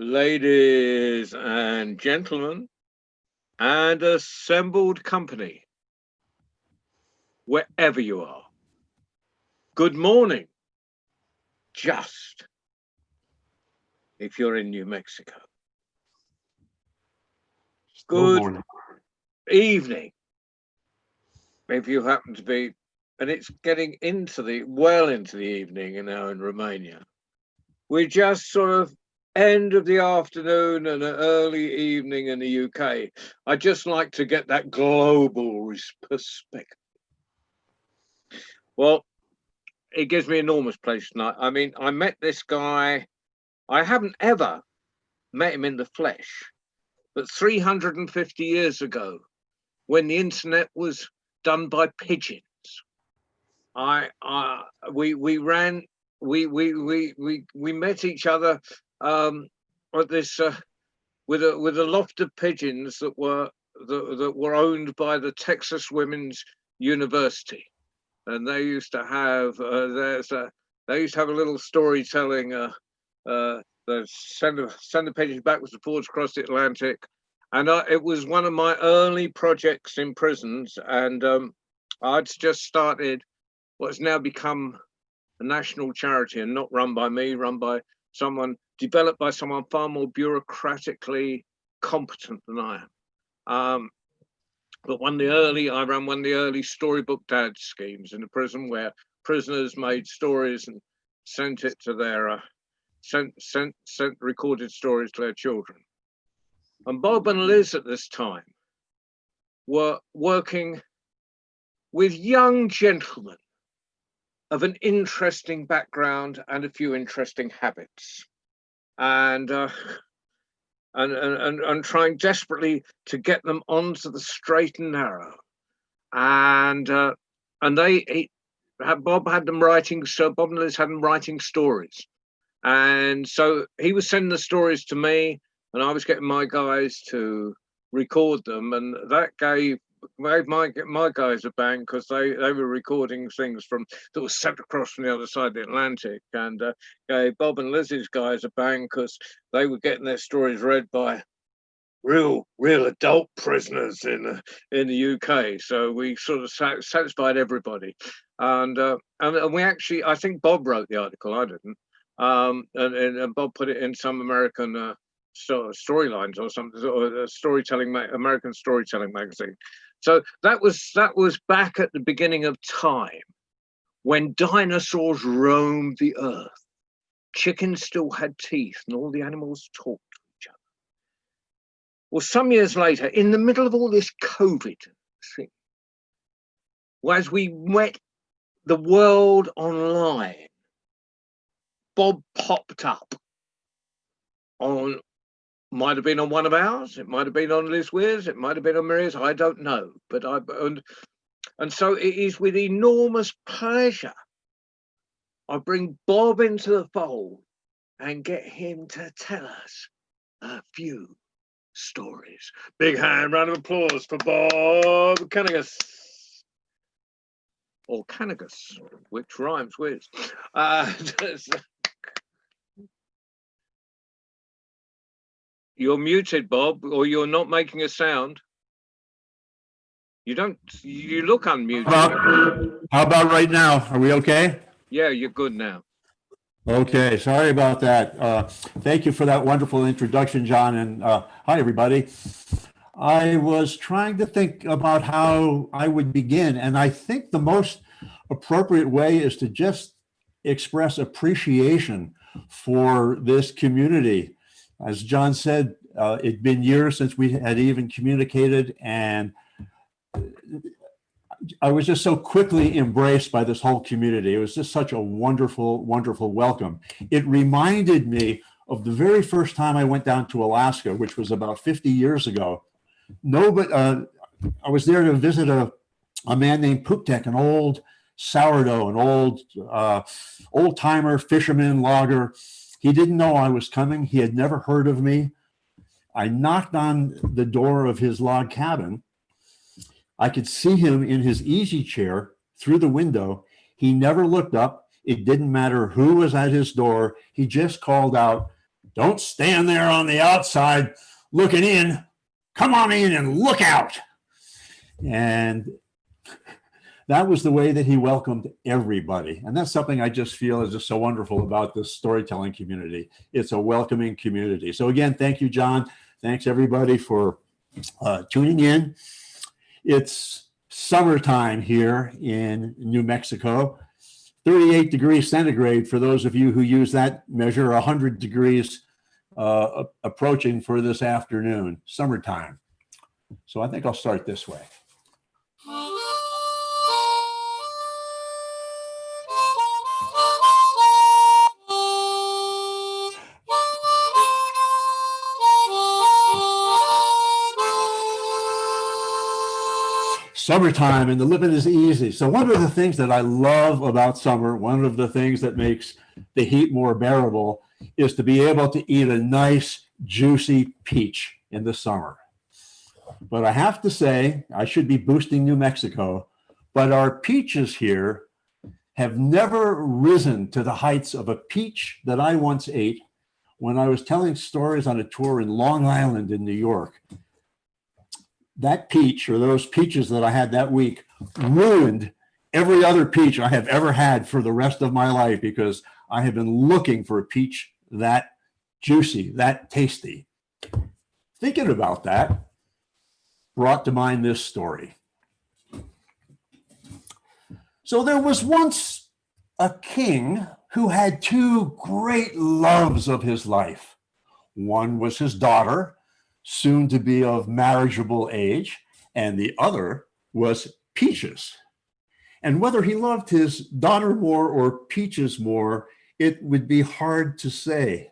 Ladies and gentlemen, and assembled company, wherever you are, good morning, just if you're in New Mexico. Good evening, if you happen to be, and it's getting into the evening now in Romania. We're just sort of end of the afternoon and an early evening in the UK. I'd just like to get that global perspective. Well, it gives me enormous pleasure tonight. I mean, I met this guy, I haven't ever met him in the flesh, but 350 years ago, when the internet was done by pigeons, we met each other at this with a loft of pigeons that were owned by the Texas Women's University, and they used to have a little storytelling. They send the pigeons backwards and forwards across the Atlantic, and it was one of my early projects in prisons, and I'd just started what's now become a national charity, and not run by me, run by someone, developed by someone far more bureaucratically competent than I am. But I ran one of the early storybook dad schemes in the prison, where prisoners made stories and sent it to their sent recorded stories to their children. And Bob and Liz at this time were working with young gentlemen of an interesting background and a few interesting habits, and trying desperately to get them onto the straight and narrow. And Bob had them writing. So Bob and Liz had them writing stories, and so he was sending the stories to me, and I was getting my guys to record them, and that gave my guys a bang, because they were recording things that was sent across from the other side of the Atlantic, and gave Bob and Liz's guys a bang, because they were getting their stories read by real adult prisoners in the UK. So we sort of satisfied everybody, and we actually, I think Bob wrote the article, I didn't, and Bob put it in some American storylines or something, or American storytelling magazine. So that was back at the beginning of time, when dinosaurs roamed the earth. Chickens still had teeth, and all the animals talked to each other. Well, some years later, in the middle of all this COVID thing, as we met the world online, Bob popped up on, might have been on one of ours, it might have been on Liz Weir's, it might have been on Maria's, I don't know. But and so it is with enormous pleasure I bring Bob into the fold and get him to tell us a few stories. Big hand, round of applause for Bob Canagus. Or Canagus, which rhymes with. You're muted, Bob, or you're not making a sound. You look unmuted. How about right now? Are we okay? Yeah, you're good now. Okay, sorry about that. Thank you for that wonderful introduction, John, and hi, everybody. I was trying to think about how I would begin, and I think the most appropriate way is to just express appreciation for this community. As John said, it'd been years since we had even communicated, and I was just so quickly embraced by this whole community. It was just such a wonderful, wonderful welcome. It reminded me of the very first time I went down to Alaska, which was about 50 years ago. I was there to visit a man named Puktek, an old sourdough, an old timer, fisherman, logger. He didn't know I was coming. He had never heard of me. I knocked on the door of his log cabin. I could see him in his easy chair through the window. He never looked up. It didn't matter who was at his door. He just called out, Don't stand there on the outside looking in. Come on in and look out. And that was the way that he welcomed everybody. And that's something I just feel is just so wonderful about this storytelling community. It's a welcoming community. So again, thank you, John. Thanks everybody for tuning in. It's summertime here in New Mexico. 38 degrees centigrade for those of you who use that measure, 100 degrees approaching for this afternoon, summertime. So I think I'll start this way. Summertime and the living is easy. So one of the things that I love about summer, one of the things that makes the heat more bearable is to be able to eat a nice, juicy peach in the summer. But I have to say, I should be boosting New Mexico, but our peaches here have never risen to the heights of a peach that I once ate when I was telling stories on a tour in Long Island in New York. That peach, or those peaches that I had that week, ruined every other peach I have ever had for the rest of my life, because I have been looking for a peach that juicy, that tasty. Thinking about that brought to mind this story. So there was once a king who had two great loves of his life. One was his daughter, soon to be of marriageable age, and the other was peaches. And whether he loved his daughter more or peaches more, it would be hard to say.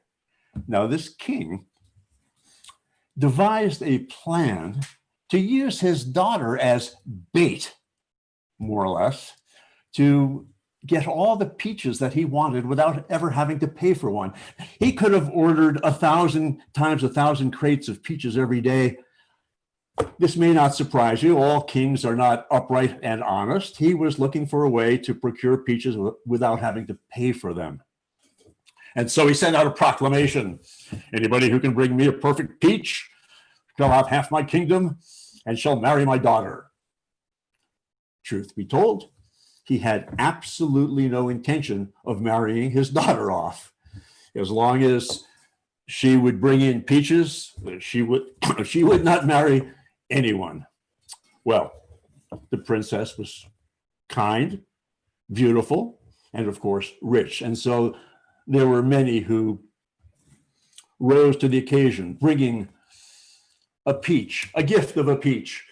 Now, this king devised a plan to use his daughter as bait, more or less, to get all the peaches that he wanted without ever having to pay for one. He could have ordered 1,000 times 1,000 crates of peaches every day. This may not surprise you. All kings are not upright and honest. He was looking for a way to procure peaches without having to pay for them. And so he sent out a proclamation. Anybody who can bring me a perfect peach shall have half my kingdom and shall marry my daughter. Truth be told, he had absolutely no intention of marrying his daughter off. As long as she would bring in peaches, she would not marry anyone. Well, the princess was kind, beautiful, and of course, rich. And so there were many who rose to the occasion, bringing a peach, a gift of a peach,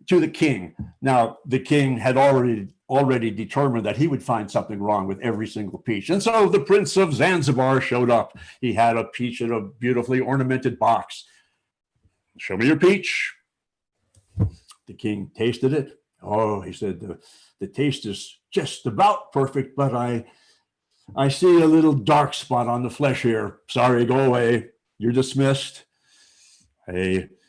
to the king. Now, the king had already determined that he would find something wrong with every single peach. And so the Prince of Zanzibar showed up. He had a peach in a beautifully ornamented box. Show me your peach. The king tasted it. Oh, he said, the taste is just about perfect, but I see a little dark spot on the flesh here. Sorry, go away. You're dismissed.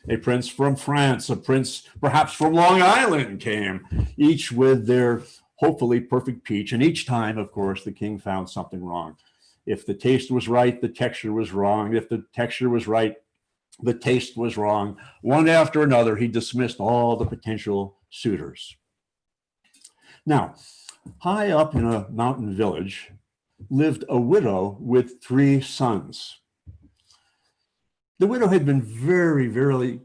A prince from France, a prince perhaps from Long Island came, each with their hopefully perfect peach. And each time, of course, the king found something wrong. If the taste was right, the texture was wrong. If the texture was right, the taste was wrong. One after another, he dismissed all the potential suitors. Now, high up in a mountain village lived a widow with 3 sons. The widow had been very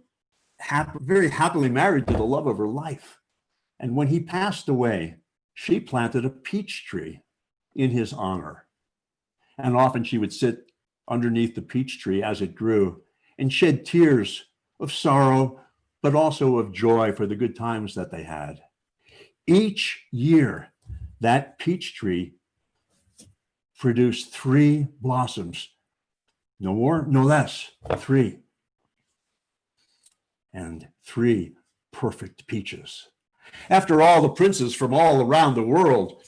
happily married to the love of her life. And when he passed away, she planted a peach tree in his honor. And often she would sit underneath the peach tree as it grew and shed tears of sorrow, but also of joy for the good times that they had. Each year, that peach tree produced 3 blossoms. No more, no less, 3. And 3 perfect peaches. After all, the princes from all around the world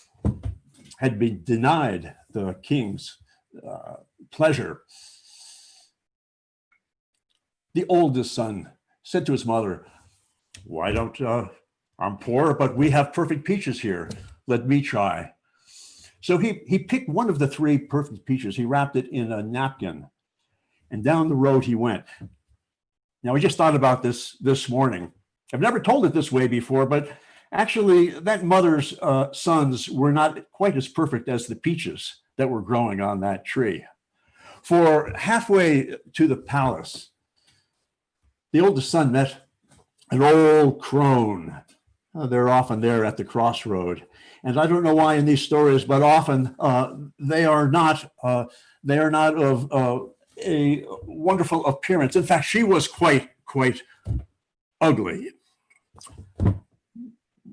had been denied the king's pleasure. The oldest son said to his mother, why don't, I'm poor, but we have perfect peaches here. Let me try. So he picked one of the 3 perfect peaches. He wrapped it in a napkin And down the road he went. Now, I just thought about this morning. I've never told it this way before, but actually that mother's sons were not quite as perfect as the peaches that were growing on that tree. For halfway to the palace, the oldest son met an old crone. They're often there at the crossroad. And I don't know why in these stories, but often they are not of a wonderful appearance. In fact, she was quite ugly.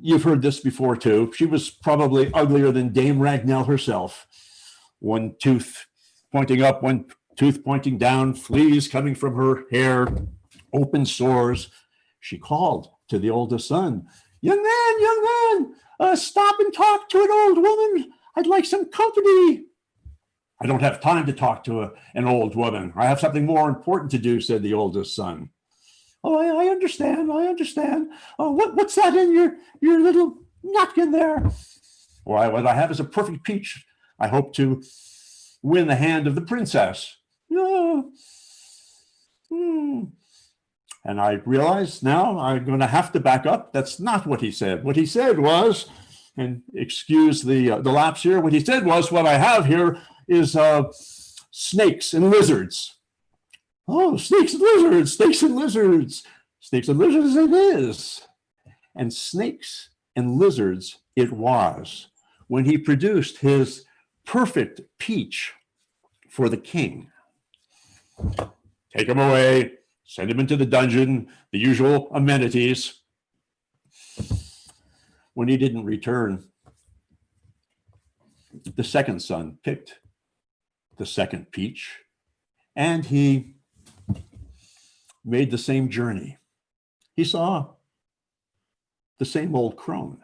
You've heard this before too. She was probably uglier than Dame Ragnell herself. One tooth pointing up, one tooth pointing down, fleas coming from her hair, open sores. She called to the oldest son, young man, stop and talk to an old woman. I'd like some company." "I don't have time to talk to an old woman. I have something more important to do," said the oldest son. "Oh, I understand. Oh, what's that in your little napkin there?" "Why, what I have is a perfect peach. I hope to win the hand of the princess." "Oh. And I realize now I'm going to have to back up. That's not what he said. What he said was, and excuse the lapse here, what he said was, what I have here is snakes and lizards. "Oh, snakes and lizards, snakes and lizards, snakes and lizards it is." And snakes and lizards it was when he produced his perfect peach for the king. Take him away, send him into the dungeon, the usual amenities. When he didn't return, the second son picked the second peach, and he made the same journey. He saw the same old crone.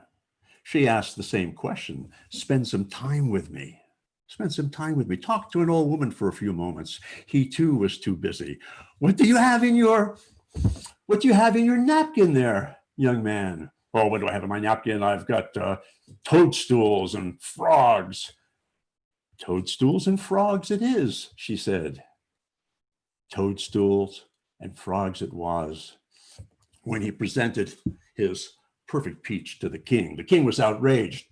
She asked the same question. "Spend some time with me. Spend some time with me. Talk to an old woman for a few moments." He too was too busy. What do you have in your napkin there, young man?" "Oh, what do I have in my napkin? I've got toadstools and frogs." "Toadstools and frogs it is," she said. Toadstools and frogs it was when he presented his perfect peach to the king. The king was outraged.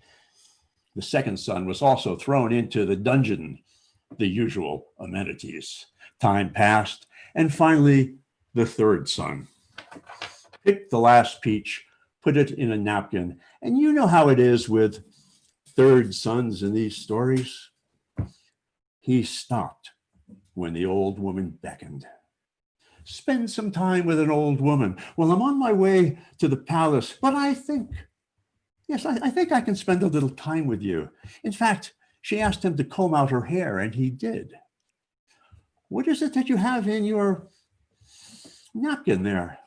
The second son was also thrown into the dungeon, the usual amenities. Time passed, and finally the third son picked the last peach, put it in a napkin, and you know how it is with third sons in these stories. He stopped when the old woman beckoned. "Spend some time with an old woman." "Well, I'm on my way to the palace, but I think I can spend a little time with you." In fact, she asked him to comb out her hair, and he did. "What is it that you have in your napkin there,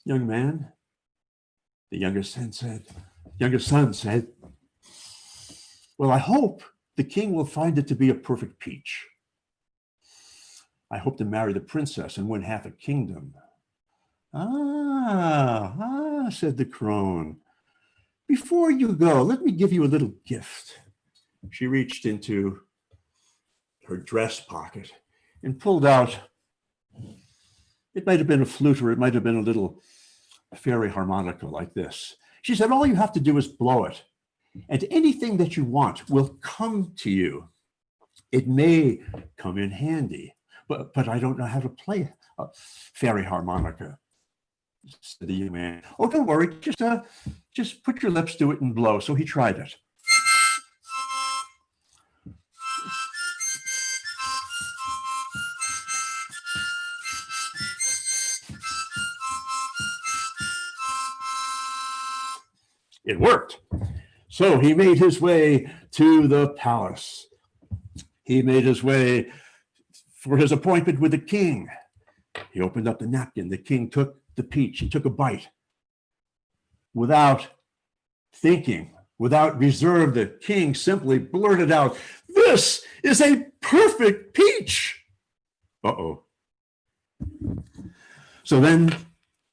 young man?" The youngest son said, "Well, I hope the king will find it to be a perfect peach. I hope to marry the princess and win half a kingdom." Ah, said the crone. "Before you go, let me give you a little gift." She reached into her dress pocket and pulled out, it might have been a flute or it might have been a little fairy harmonica like this. She said, "All you have to do is blow it, and anything that you want will come to you. It may come in handy, but I don't know how to play a fairy harmonica," said the young man. "Oh, don't worry, just put your lips to it and blow." So he tried it. It worked. So he made his way to the palace. He made his way for his appointment with the king. He opened up the napkin. The king took the peach. He took a bite. Without thinking, without reserve, the king simply blurted out, "This is a perfect peach." Uh-oh. "So then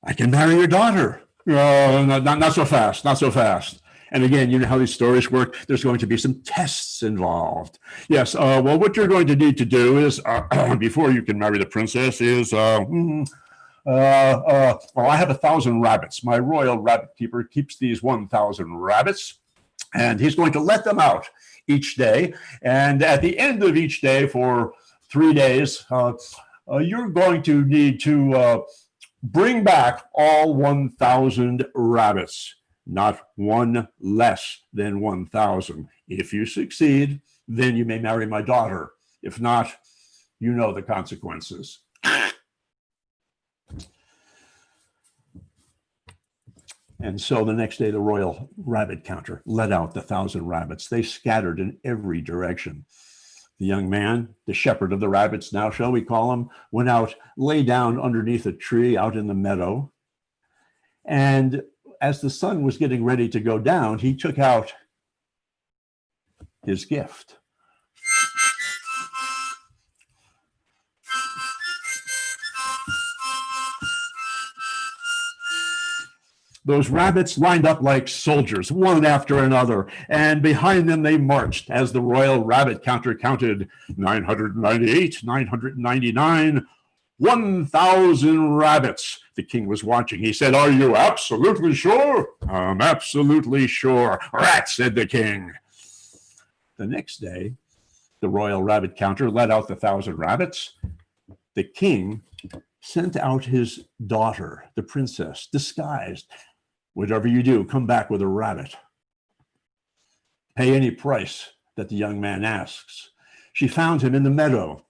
I can marry your daughter." "Oh, not so fast, not so fast." And again, you know how these stories work. There's going to be some tests involved. Yes. Well, what you're going to need to do is, before you can marry the princess, is well, I have 1,000 rabbits. My royal rabbit keeper keeps these 1,000 rabbits, and he's going to let them out each day. And at the end of each day, for 3 days, you're going to need to bring back all 1,000 rabbits, not one less than 1,000. If you succeed, then you may marry my daughter. If not, you know the consequences. And so the next day, the royal rabbit counter let out the 1,000 rabbits. They scattered in every direction. The young man, the shepherd of the rabbits now, shall we call him, went out, lay down underneath a tree out in the meadow. And as the sun was getting ready to go down, he took out his gift. Those rabbits lined up like soldiers, one after another, and behind them they marched as the royal rabbit counter counted 998, 999, 1,000 rabbits. The king was watching. He said, "Are you absolutely sure?" "I'm absolutely sure." "Rat," said the king. The next day, the royal rabbit counter let out the 1,000 rabbits. The king sent out his daughter, the princess, disguised. "Whatever you do, come back with a rabbit. Pay any price that the young man asks." She found him in the meadow.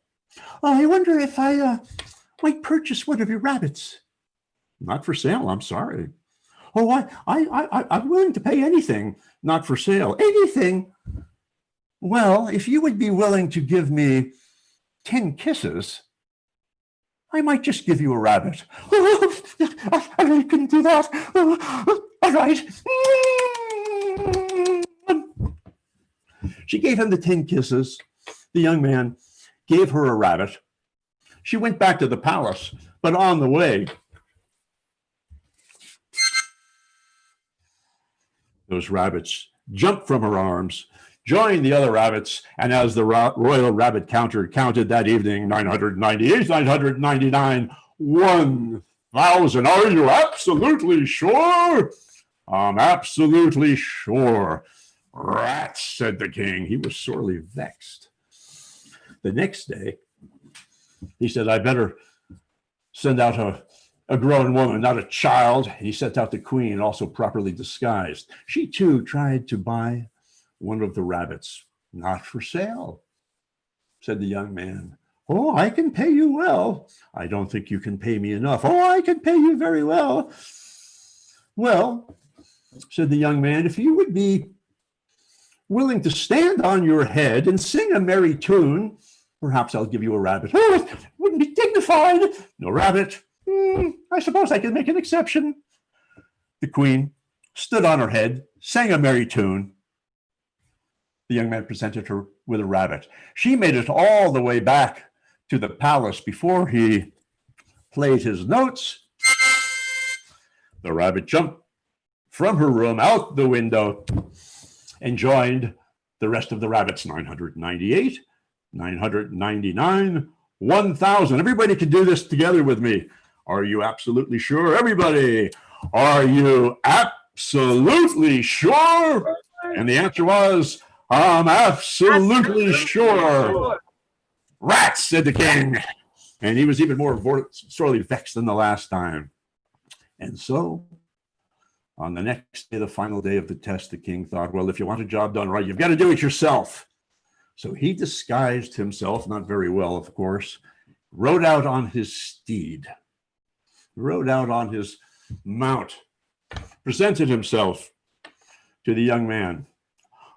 "I wonder if I might purchase one of your rabbits." "Not for sale, I'm sorry." "Oh, I'm willing to pay anything." "Not for sale." "Anything?" "Well, if you would be willing to give me 10 kisses, I might just give you a rabbit." "Oh, I really couldn't do that." "Oh, all right." She gave him the 10 kisses. The young man gave her a rabbit. She went back to the palace, but on the way, those rabbits jumped from her arms, joined the other rabbits, and as the royal rabbit counter counted that evening, 998, 999, 1,000. "Are you absolutely sure?" "I'm absolutely sure." "Rats," said the king. He was sorely vexed. The next day, he said, "I better send out a grown woman, not a child." He sent out the queen, also properly disguised. She too tried to buy one of the rabbits. "Not for sale," said the young man. "Oh, I can pay you well." "I don't think you can pay me enough." "Oh, I can pay you very well." "Well," said the young man, "if you would be willing to stand on your head and sing a merry tune, perhaps I'll give you a rabbit." "Oh, it wouldn't be dignified." "No rabbit." I suppose I can make an exception." The queen stood on her head, sang a merry tune. The young man presented her with a rabbit. She made it all the way back to the palace before he played his notes. The rabbit jumped from her room out the window and joined the rest of the rabbits. 998, 999, 1,000. Everybody can do this together with me. Are you absolutely sure? Everybody, are you absolutely sure? And the answer was, "I'm absolutely sure." "Rats," said the king. And he was even more sorely vexed than the last time. And so on the next day, the final day of the test, the king thought, well, if you want a job done right, you've got to do it yourself. So he disguised himself, not very well, of course, rode out on his steed, rode out on his mount, presented himself to the young man.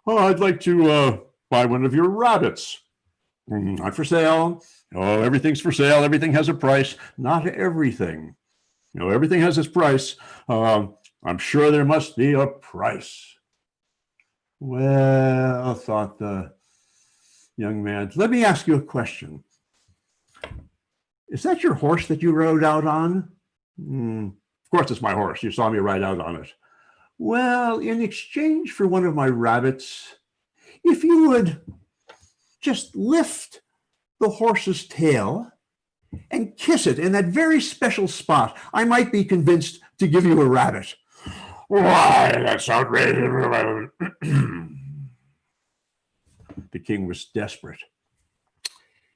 "Oh, I'd like to buy one of your rabbits." "Not for sale." "Oh, everything's for sale. Everything has a price." "Not everything. No, everything has its price. I'm sure there must be a price." "Well," thought the young man, "let me ask you a question. Is that your horse that you rode out on?" Of course it's my horse. You saw me ride out on it." Well, in exchange for one of my rabbits, if you would just lift the horse's tail and kiss it in that very special spot, I might be convinced to give you a rabbit. Why, that's outrageous. The king was desperate.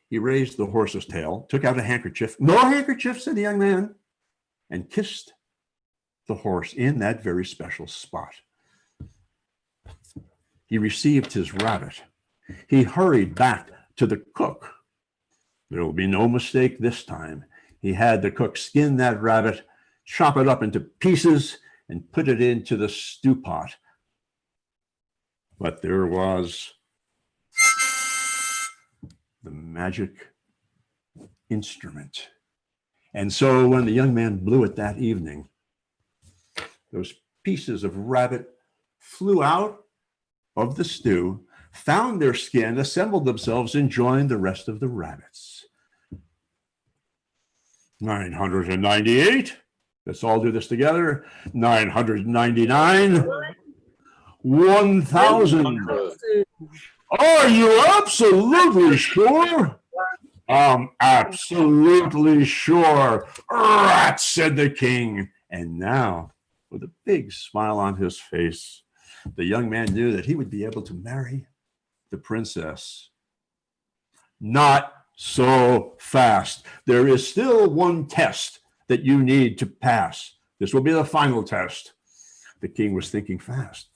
He raised the horse's tail, took out a handkerchief. No handkerchief, said the young man, and kissed the horse in that very special spot. He received his rabbit. He hurried back to the cook. There will be no mistake this time. He had the cook skin that rabbit, chop it up into pieces, and put it into the stew pot. But there was the magic instrument. And so when the young man blew it that evening, those pieces of rabbit flew out of the stew, found their skin, assembled themselves, and joined the rest of the rabbits. 998. Let's all do this together. 999. 1,000. Are you absolutely sure? I'm absolutely sure. Rat, said the king. And now, with a big smile on his face, the young man knew that he would be able to marry the princess. Not so fast. There is still one test that you need to pass. This will be the final test. The king was thinking fast.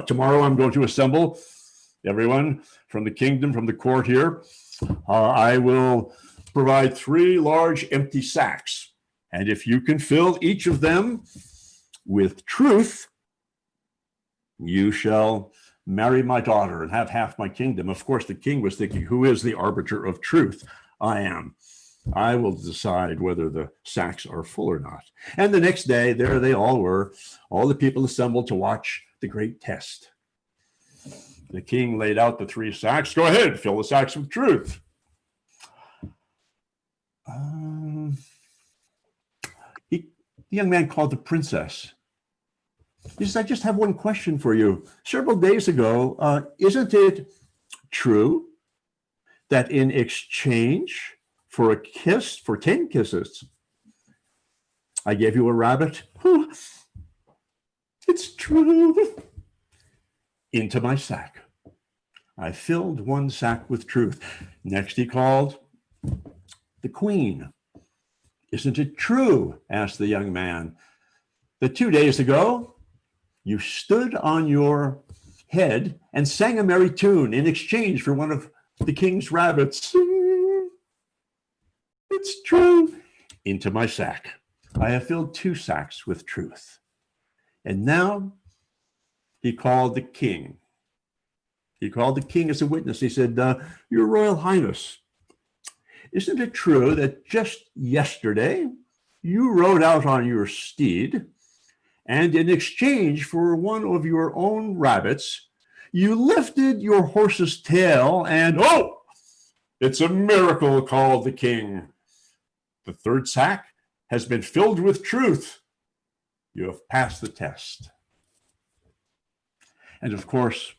Tomorrow I'm going to assemble everyone from the kingdom, from the court here. I will provide 3 large empty sacks. And if you can fill each of them with truth, you shall marry my daughter and have half my kingdom. Of course, the king was thinking, who is the arbiter of truth? I am. I will decide whether the sacks are full or not. And the next day, there they all were, all the people assembled to watch the great test. The king laid out the 3 sacks. Go ahead, fill the sacks with truth. The young man called the princess. He says, I just have one question for you. Several days ago, isn't it true that in exchange for a kiss, for 10 kisses, I gave you a rabbit? It's true. Into my sack. I filled 1 sack with truth. Next he called the queen. Isn't it true, asked the young man, that 2 days ago you stood on your head and sang a merry tune in exchange for one of the king's rabbits? It's true. Into my sack. I have filled 2 sacks with truth. And now he called the king. He called the king as a witness. He said, Your Royal Highness, isn't it true that just yesterday you rode out on your steed, and in exchange for one of your own rabbits, you lifted your horse's tail and, oh, it's a miracle, called the king. The 3rd sack has been filled with truth. You have passed the test. And of course,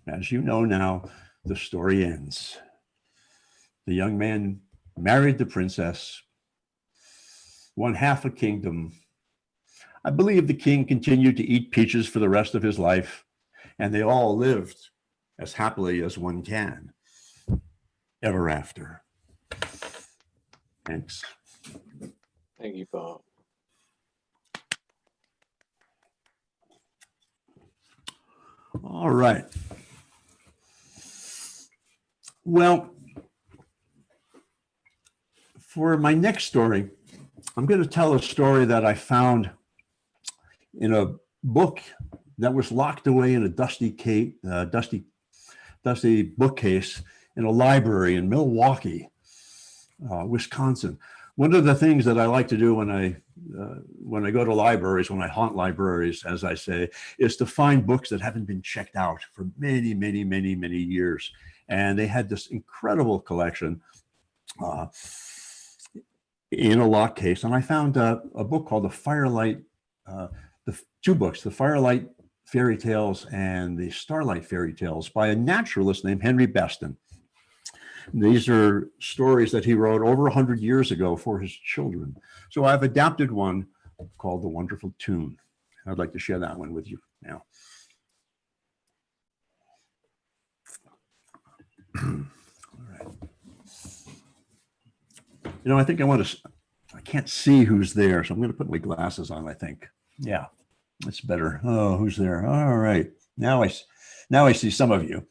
as you know now, the story ends. The young man married the princess, won half a kingdom. I believe the king continued to eat peaches for the rest of his life, and they all lived as happily as one can ever after. Thanks. Thank you, Bob. All right. Well, for my next story, I'm going to tell a story that I found in a book that was locked away in a dusty bookcase in a library in Milwaukee, Wisconsin. One of the things that I like to do when I go to libraries, when I haunt libraries, as I say, is to find books that haven't been checked out for many, many, many, many years. And they had this incredible collection in a lock case. And I found a book called The Firelight the two books, the Firelight Fairy Tales and the Starlight Fairy Tales, by a naturalist named Henry Beston. These are stories that he wrote over 100 years ago for his children. So I've adapted one called The Wonderful Tune. I'd like to share that one with you now. All right. You know, I think I can't see who's there, so I'm going to put my glasses on, I think. Yeah, that's better. Oh, who's there? All right. Now I see some of you.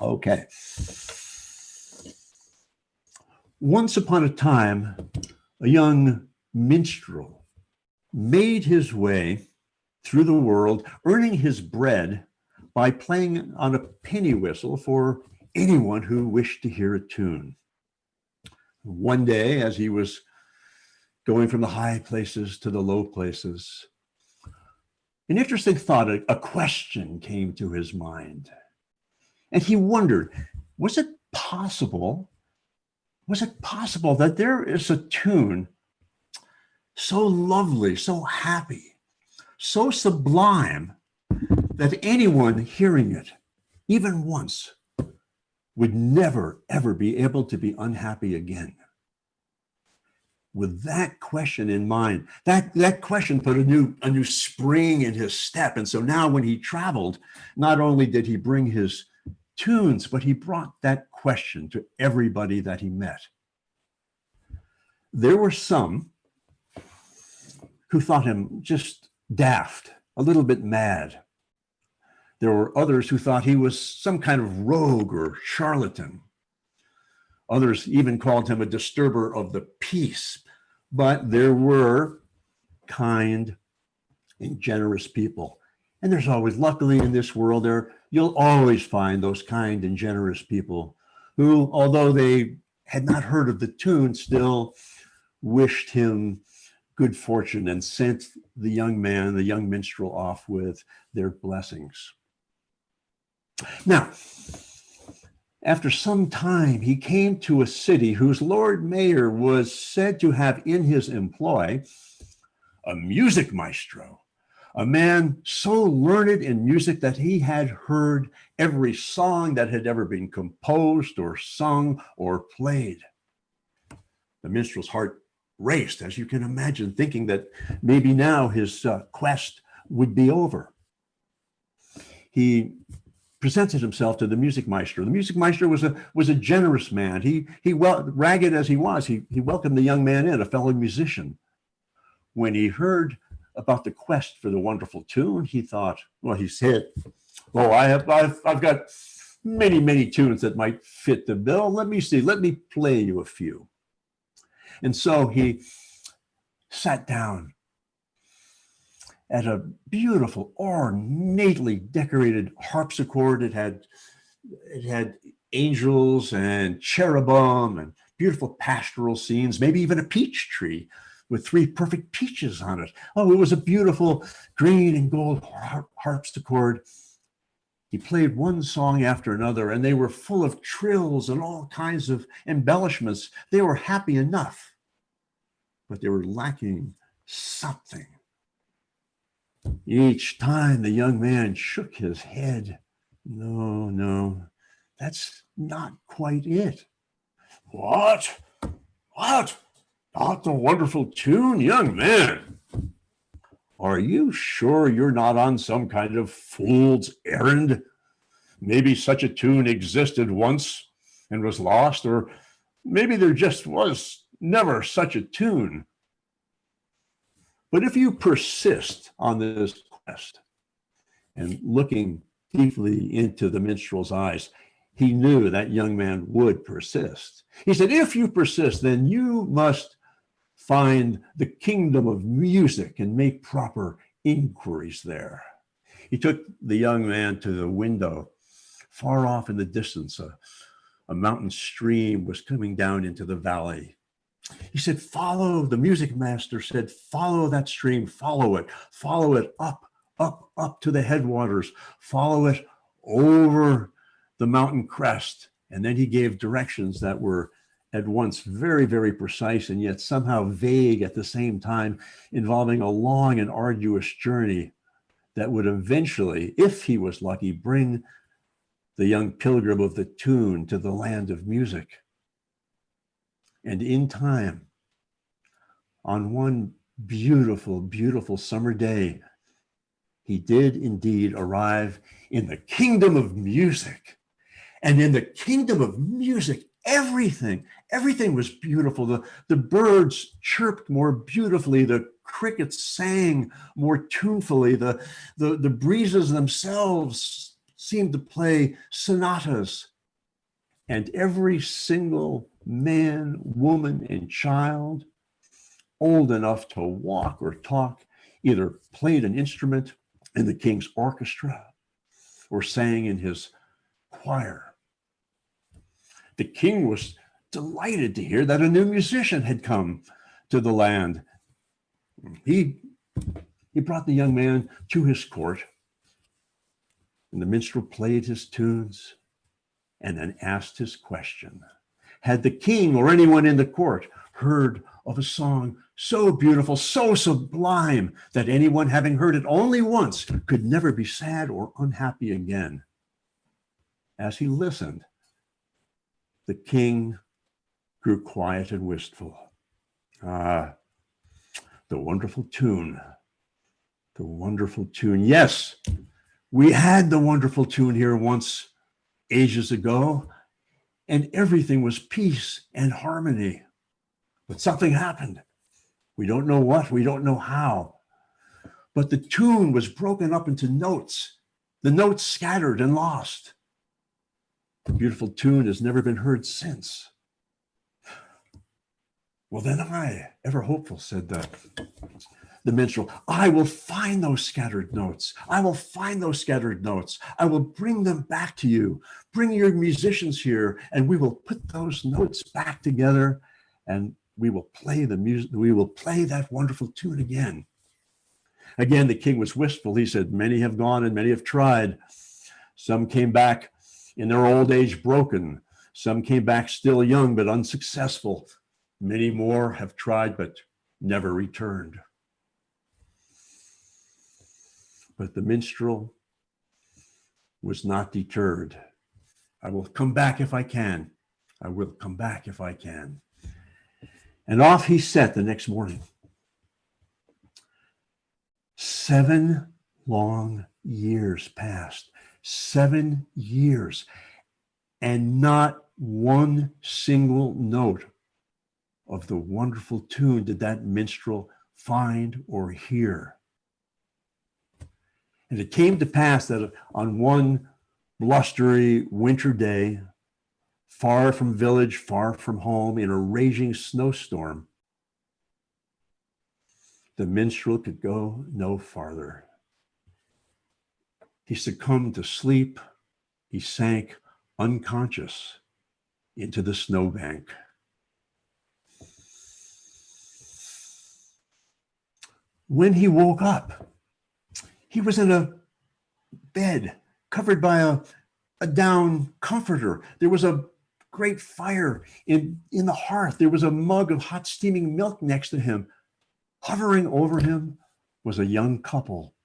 Okay. Once upon a time, a young minstrel made his way through the world, earning his bread by playing on a penny whistle for anyone who wished to hear a tune. One day, as he was going from the high places to the low places, an interesting thought, a question came to his mind. And he wondered, was it possible that there is a tune so lovely, so happy, so sublime, that anyone hearing it, even once, would never, ever be able to be unhappy again? With that question in mind, that question put a new spring in his step. And so now when he traveled, not only did he bring his tunes, but he brought that question to everybody that he met. There were some who thought him just daft, a little bit mad. There were others who thought he was some kind of rogue or charlatan. Others even called him a disturber of the peace. But there were kind and generous people. And there's always, luckily in this world, you'll always find those kind and generous people who, although they had not heard of the tune, still wished him good fortune and sent the young man, the young minstrel, off with their blessings. Now, after some time, he came to a city whose Lord Mayor was said to have in his employ a music maestro, a man so learned in music that he had heard every song that had ever been composed or sung or played. The minstrel's heart raced, as you can imagine, thinking that maybe now his quest would be over. He presented himself to the music maestro. The music maestro was a generous man. He ragged as he was, he welcomed the young man in, a fellow musician. When he heard about the quest for the wonderful tune, he thought, well, he said, "Oh, I've got many tunes that might fit the bill. Let me see. Let me play you a few." And so he sat down at a beautiful, ornately decorated harpsichord. It had angels and cherubim and beautiful pastoral scenes, maybe even a peach tree with 3 perfect peaches on it. Oh, it was a beautiful green and gold harpsichord. He played one song after another, and they were full of trills and all kinds of embellishments. They were happy enough, but they were lacking something. Each time the young man shook his head. No, that's not quite it. What? Not the wonderful tune, young man? Are you sure you're not on some kind of fool's errand? Maybe such a tune existed once and was lost, or maybe there just was never such a tune. But if you persist on this quest, and looking deeply into the minstrel's eyes, he knew that young man would persist. He said, if you persist, then you must find the kingdom of music and make proper inquiries there. He took the young man to the window. Far off in the distance, a mountain stream was coming down into the valley. He said, the music master said, follow that stream, follow it up to the headwaters, follow it over the mountain crest. And then he gave directions that were at once very, very precise and yet somehow vague at the same time, involving a long and arduous journey that would eventually, if he was lucky, bring the young pilgrim of the tune to the land of music. And in time, on one beautiful, beautiful summer day, he did indeed arrive in the kingdom of music. And in the kingdom of music, everything was beautiful. The birds chirped more beautifully. The crickets sang more tunefully. The breezes themselves seemed to play sonatas. And every single man, woman, and child, old enough to walk or talk, either played an instrument in the king's orchestra or sang in his choir. The king was delighted to hear that a new musician had come to the land. He brought the young man to his court, and the minstrel played his tunes and then asked his question. Had the king or anyone in the court heard of a song so beautiful, so sublime, that anyone having heard it only once could never be sad or unhappy again? As he listened, the king grew quiet and wistful. Ah, the wonderful tune, the wonderful tune. Yes, we had the wonderful tune here once, ages ago, and everything was peace and harmony. But something happened. We don't know what, we don't know how, but the tune was broken up into notes. The notes scattered and lost. The beautiful tune has never been heard since. Well, then I, ever hopeful, said the minstrel, I will find those scattered notes. I will find those scattered notes. I will bring them back to you. Bring your musicians here, and we will put those notes back together, and we will play the music. We will play that wonderful tune again. Again, the king was wistful. He said, many have gone and many have tried. Some came back in their old age broken. Some came back still young but unsuccessful. Many more have tried but never returned. But the minstrel was not deterred. I will come back if I can. I will come back if I can. And off he set the next morning. 7 long years passed. 7 years. And not one single note of the wonderful tune did that minstrel find or hear. And it came to pass that on one blustery winter day, far from village, far from home, in a raging snowstorm, the minstrel could go no farther. He succumbed to sleep. He sank unconscious into the snowbank. When he woke up, he was in a bed covered by a down comforter. There was a great fire in the hearth. There was a mug of hot steaming milk next to him. Hovering over him was a young couple,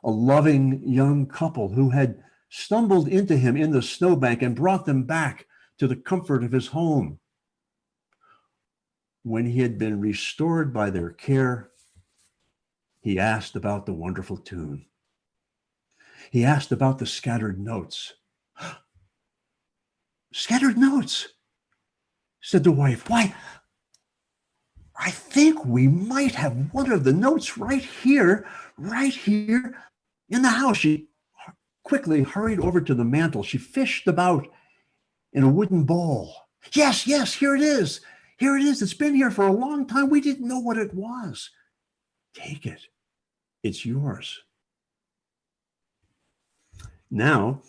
a loving young couple who had stumbled into him in the snowbank and brought them back to the comfort of his home. When he had been restored by their care, he asked about the wonderful tune. He asked about the scattered notes. Scattered notes, said the wife. Why, I think we might have one of the notes right here in the house. She quickly hurried over to the mantel. She fished about in a wooden bowl. Yes, here it is. Here it is. It's been here for a long time. We didn't know what it was. Take it. It's yours. Now,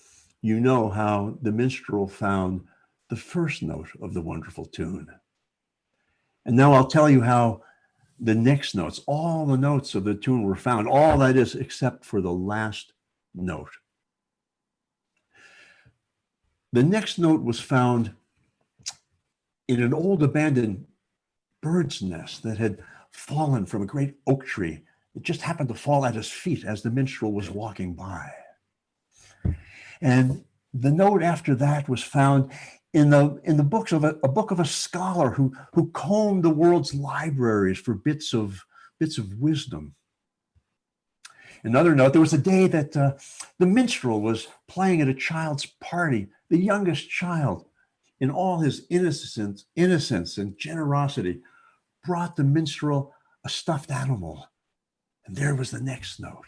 you know how the minstrel found the first note of the wonderful tune. And now I'll tell you how the next notes, all the notes of the tune were found, all that is except for the last note. The next note was found in an old abandoned bird's nest that had fallen from a great oak tree. It just happened to fall at his feet as the minstrel was walking by. And the note after that was found in the books of a book of a scholar who combed the world's libraries for bits of wisdom. Another note, there was a day that the minstrel was playing at a child's party, the youngest child, in all his innocence and generosity, brought the minstrel a stuffed animal. And there was the next note.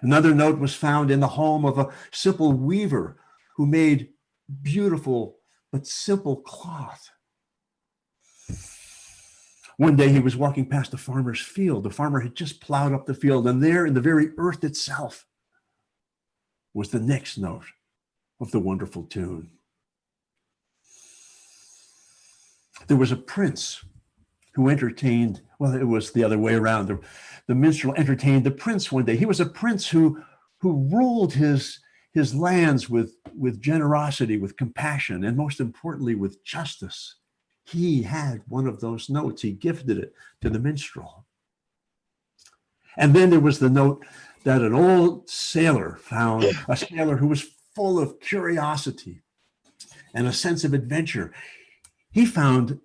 Another note was found in the home of a simple weaver who made beautiful but simple cloth. One day he was walking past a farmer's field. The farmer had just plowed up the field, and there in the very earth itself was the next note of the wonderful tune. There was a prince who entertained, well, it was the other way around. The minstrel entertained the prince one day. He was a prince who ruled his lands with generosity, with compassion, and most importantly, with justice. He had one of those notes. He gifted it to the minstrel. And then there was the note that an old sailor found, a sailor who was full of curiosity and a sense of adventure. He found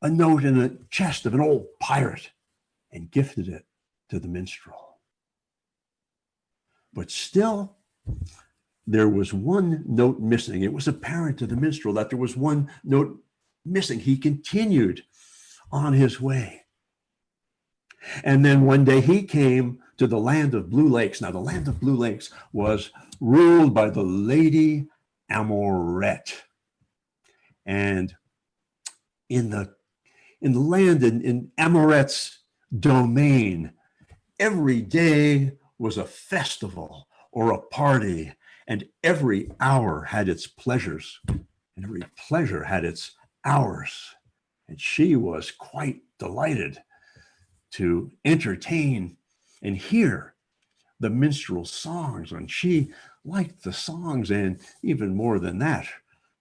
a note in a chest of an old pirate and gifted it to the minstrel. But still, there was one note missing. It was apparent to the minstrel that there was one note missing. He continued on his way. And then one day he came to the land of Blue Lakes. Now, the land of Blue Lakes was ruled by the Lady Amoret. And in the land, in Amoret's domain, every day was a festival or a party, and every hour had its pleasures, and every pleasure had its hours. And she was quite delighted to entertain and hear the minstrel's songs, and she liked the songs, and even more than that,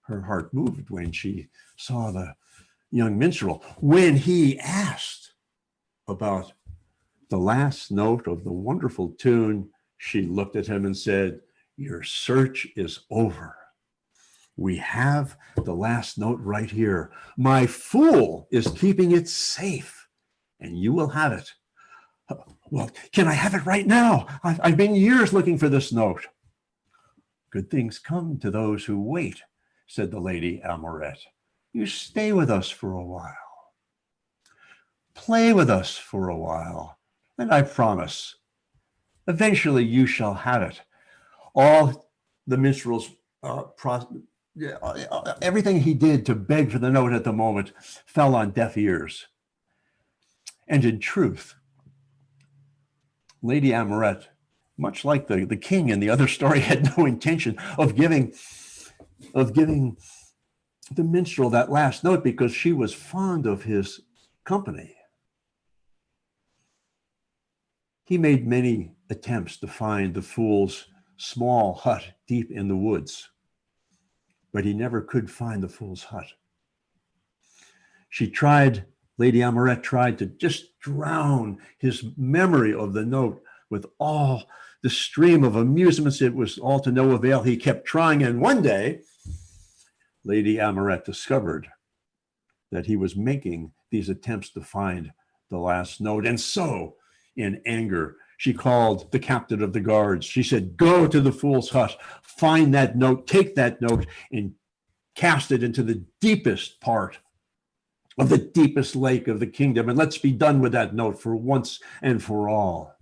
her heart moved when she saw the young minstrel. When he asked about the last note of the wonderful tune, she looked at him and said, "Your search is over. We have the last note right here. My fool is keeping it safe, and you will have it." "Well, can I have it right now? I've been years looking for this note." "Good things come to those who wait," said the Lady Amoret. "You stay with us for a while. Play with us for a while, and I promise, eventually you shall have it." All the minstrel's everything he did to beg for the note at the moment fell on deaf ears. And in truth, Lady Amoret, much like the king in the other story, had no intention of giving the minstrel that last note because she was fond of his company. He made many attempts to find the fool's small hut deep in the woods, but he never could find the fool's hut. Lady Amoret tried to just drown his memory of the note with all the stream of amusements. It was all to no avail. He kept trying, and one day, Lady Amoret discovered that he was making these attempts to find the last note. And so, in anger, she called the captain of the guards. She said, "Go to the fool's hut, find that note, take that note, and cast it into the deepest part of the deepest lake of the kingdom, and let's be done with that note for once and for all."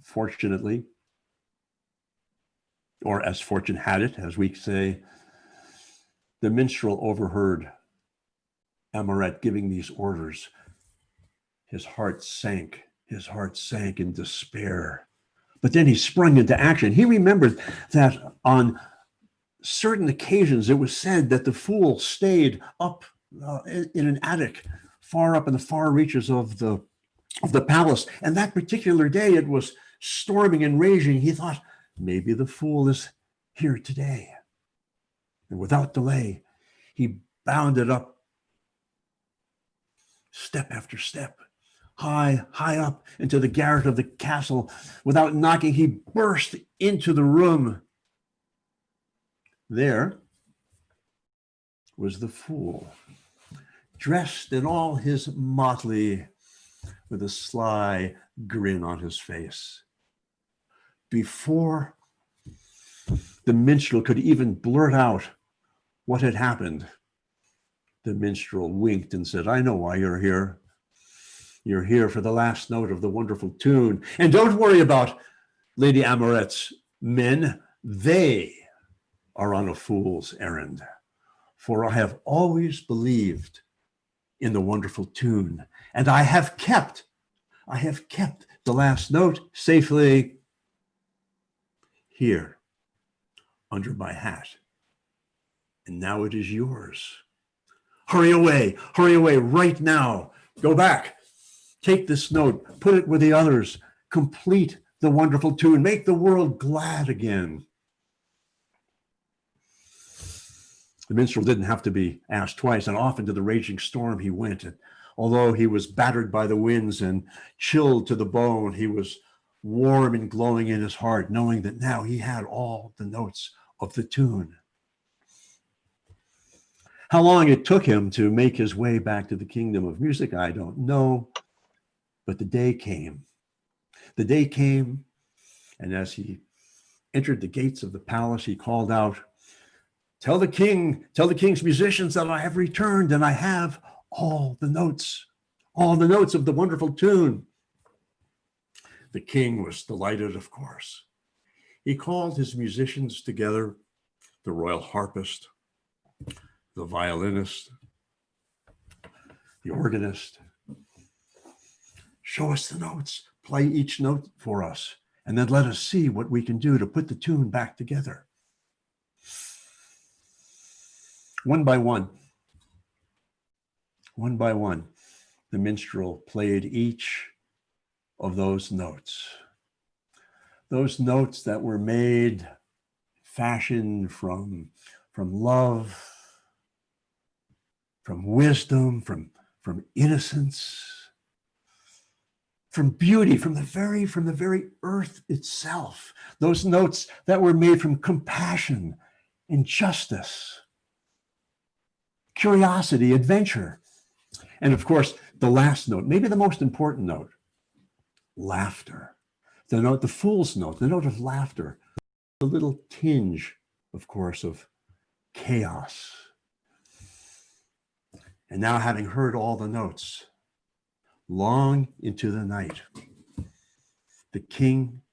Fortunately, or as fortune had it, as we say, the minstrel overheard Amoret giving these orders. His heart sank in despair. But then he sprung into action. He remembered that on certain occasions it was said that the fool stayed up in an attic far up in the far reaches of the palace. And that particular day it was storming and raging. He thought, maybe the fool is here today. And without delay, he bounded up step after step, high up into the garret of the castle. Without knocking, he burst into the room. There was the fool, dressed in all his motley, with a sly grin on his face. Before the minstrel could even blurt out what had happened, the minstrel winked and said, "I know why you're here. You're here for the last note of the wonderful tune. And don't worry about Lady Amorette's men. They are on a fool's errand. For I have always believed in the wonderful tune, and I have kept the last note safely here under my hat. And now it is yours. Hurry away right now. Go back. Take this note, put it with the others, complete the wonderful tune, make the world glad again." The minstrel didn't have to be asked twice, and off into the raging storm he went. And although he was battered by the winds and chilled to the bone, he was warm and glowing in his heart, knowing that now he had all the notes of the tune. How long it took him to make his way back to the kingdom of music, I don't know. But the day came. The day came, and as he entered the gates of the palace, he called out, tell the king's musicians that I have returned and I have all the notes of the wonderful tune." The king was delighted, of course. He called his musicians together, the royal harpist, the violinist, the organist. "Show us the notes, play each note for us, and then let us see what we can do to put the tune back together." One by one, the minstrel played each of those notes that were made, fashioned from love, from wisdom, from innocence, from beauty, from the very earth itself. Those notes that were made from compassion and justice, curiosity, adventure, and of course, the last note, maybe the most important note, laughter. The fool's note, the note of laughter, a little tinge, of course, of chaos. And now, having heard all the notes, long into the night, the king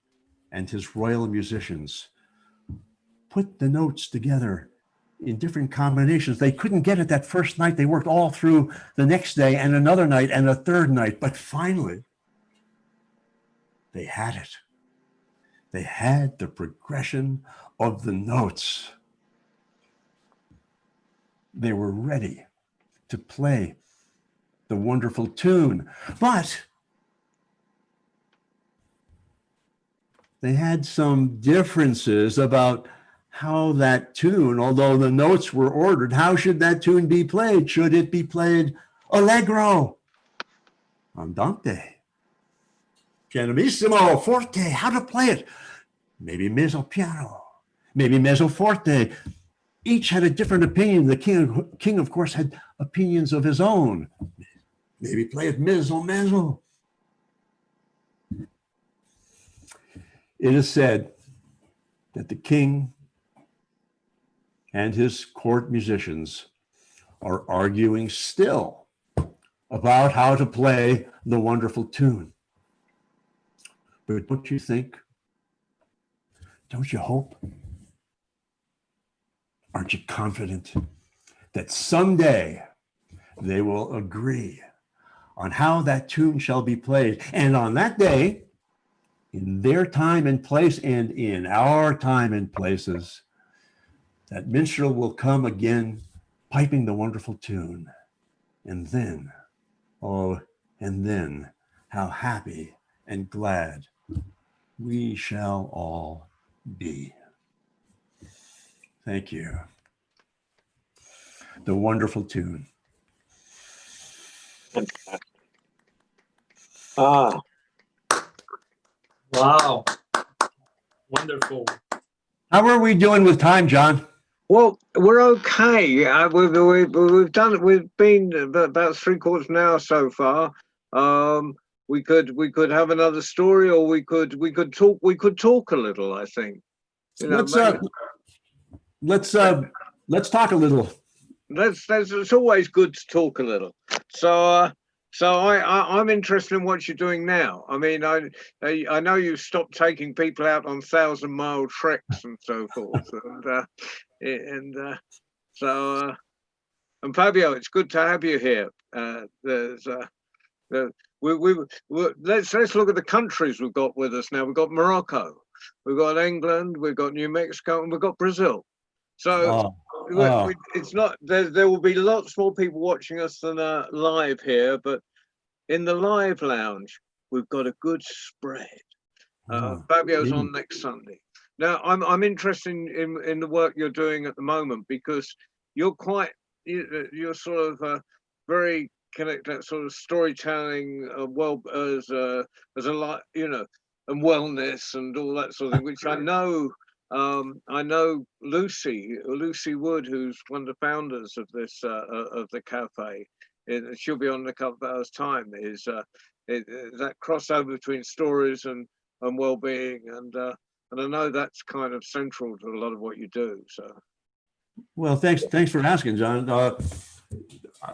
and his royal musicians put the notes together in different combinations. They couldn't get it that first night. They worked all through the next day and another night and a third night. But finally, they had it. They had the progression of the notes. They were ready to play the wonderful tune. But they had some differences about how that tune, although the notes were ordered, how should that tune be played? Should it be played allegro, andante, pianissimo, forte? How to play it? Maybe mezzo piano, maybe mezzo forte. Each had a different opinion. The king, of course, had opinions of his own. Maybe play it mezzo. It is said that the king and his court musicians are arguing still about how to play the wonderful tune. But don't you think, don't you hope, aren't you confident that someday they will agree on how that tune shall be played? And on that day, in their time and place and in our time and places, that minstrel will come again, piping the wonderful tune. And then, how happy and glad we shall all be. Thank you. the wonderful tune. Ah, Wow. Wonderful. How are we doing with time, John? well, we're okay. We've done. We've been about 3/4 of an hour so far. We could have another story, or we could talk. We could talk a little. I think. You know, maybe, Let's talk a little. it's always good to talk a little. So. I'm interested in what you're doing now. I mean, I know you've stopped taking people out on 1,000-mile treks and so forth, and Fabio, it's good to have you here. Let's look at the countries we've got with us now. We've got Morocco, we've got England, we've got New Mexico, and we've got Brazil. So it's not there will be lots more people watching us than live here, but in the live lounge we've got a good spread. Fabio's on next Sunday. Now I'm interested in the work you're doing at the moment, because you're sort of very connected, sort of storytelling, as a lot, and wellness and all that sort of thing, which I know. I know Lucy Wood, who's one of the founders of this of the cafe. She'll be on in a couple of hours' time. Is that crossover between stories and well-being, and I know that's kind of central to a lot of what you do. So, well, thanks for asking, John.